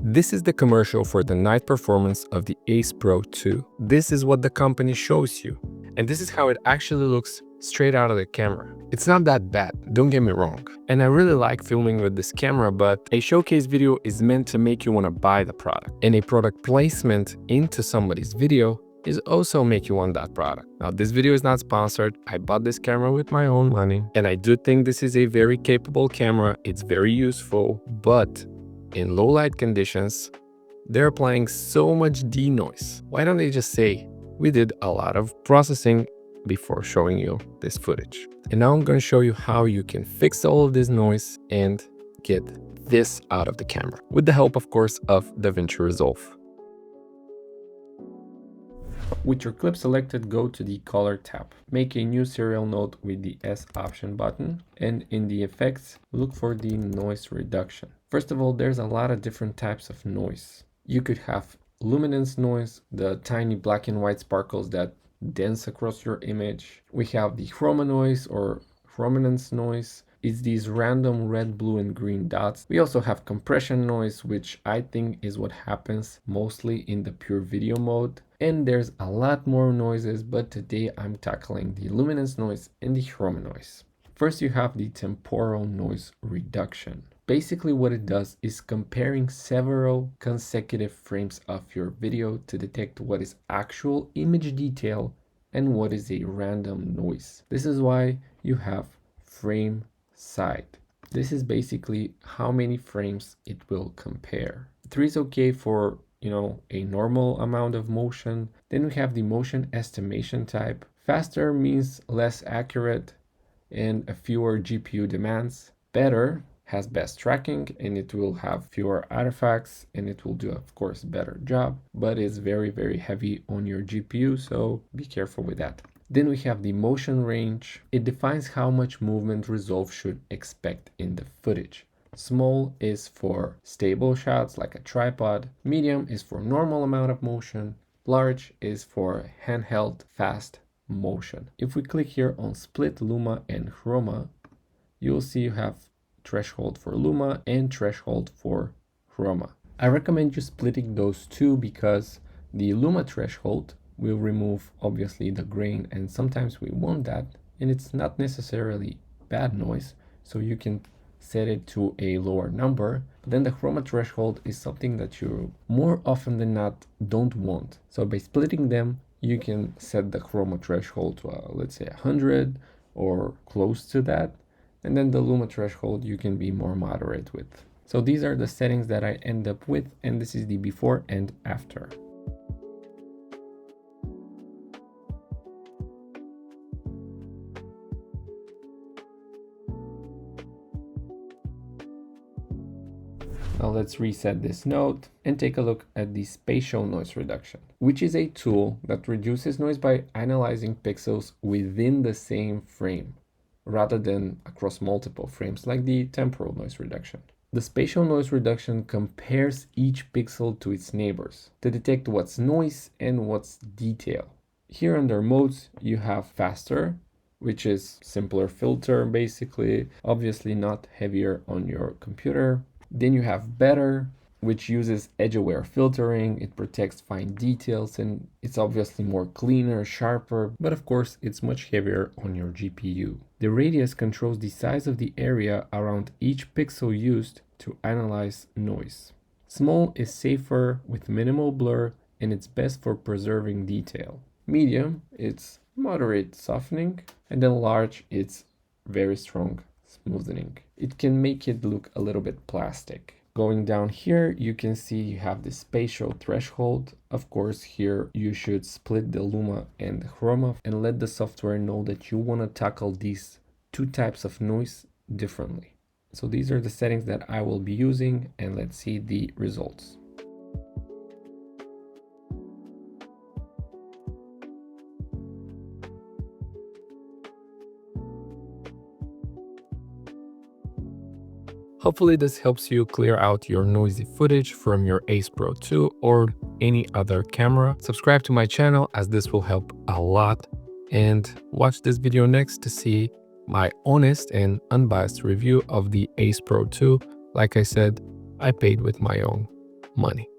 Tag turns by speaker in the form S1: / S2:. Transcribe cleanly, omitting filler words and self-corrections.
S1: This is the commercial for the night performance of the Ace Pro 2. This is what the company shows you. And this is how it actually looks straight out of the camera. It's not that bad, don't get me wrong. And I really like filming with this camera, but a showcase video is meant to make you want to buy the product. And a product placement into somebody's video is also make you want that product. Now, this video is not sponsored. I bought this camera with my own money. And I do think this is a very capable camera. It's very useful, but in low light conditions, they're applying so much denoise. Why don't they just say, we did a lot of processing before showing you this footage. And now I'm going to show you how you can fix all of this noise and get this out of the camera with the help, of course, of DaVinci Resolve. With your clip selected, go to the Color tab. Make a new serial node with the S option button, and in the effects, look for the noise reduction. First of all, there's a lot of different types of noise. You could have luminance noise, the tiny black and white sparkles that dance across your image. We have the chroma noise or chrominance noise. It's these random red, blue, and green dots. We also have compression noise, which I think is what happens mostly in the pure video mode. And there's a lot more noises, but today I'm tackling the luminance noise and the chroma noise. First, you have the temporal noise reduction. Basically, what it does is comparing several consecutive frames of your video to detect what is actual image detail and what is a random noise. This is why you have frame side. This is basically how many frames it will compare. 3 is okay for, a normal amount of motion. Then we have the motion estimation type. Faster means less accurate and a fewer GPU demands. Better has best tracking and it will have fewer artifacts and it will do, of course, a better job, but it's very, very heavy on your GPU, so be careful with that. Then we have the motion range. It defines how much movement Resolve should expect in the footage. Small is for stable shots like a tripod. Medium is for normal amount of motion. Large is for handheld fast motion. If we click here on split luma and chroma, you'll see you have threshold for luma and threshold for chroma. I recommend you splitting those two because the luma threshold will remove obviously the grain, and sometimes we want that, and it's not necessarily bad noise, so you can set it to a lower number. But then the chroma threshold is something that you more often than not don't want. So by splitting them, you can set the chroma threshold to let's say 100 or close to that. And then the luma threshold you can be more moderate with. So these are the settings that I end up with, and this is the before and after. Now let's reset this node and take a look at the spatial noise reduction, which is a tool that reduces noise by analyzing pixels within the same frame, rather than across multiple frames like the temporal noise reduction. The spatial noise reduction compares each pixel to its neighbors to detect what's noise and what's detail. Here under modes, you have faster, which is simpler filter basically, obviously not heavier on your computer. Then you have better, which uses edge-aware filtering. It protects fine details and it's obviously more cleaner, sharper, but of course it's much heavier on your GPU. The radius controls the size of the area around each pixel used to analyze noise. Small is safer with minimal blur and it's best for preserving detail. Medium, it's moderate softening, and then large, it's very strong smoothing. It can make it look a little bit plastic. Going down here, you can see you have the spatial threshold. Of course, here you should split the luma and the chroma and let the software know that you want to tackle these two types of noise differently. So these are the settings that I will be using, and let's see the results. Hopefully this helps you clear out your noisy footage from your Ace Pro 2 or any other camera. Subscribe to my channel as this will help a lot, and watch this video next to see my honest and unbiased review of the Ace Pro 2. Like I said, I paid with my own
S2: money.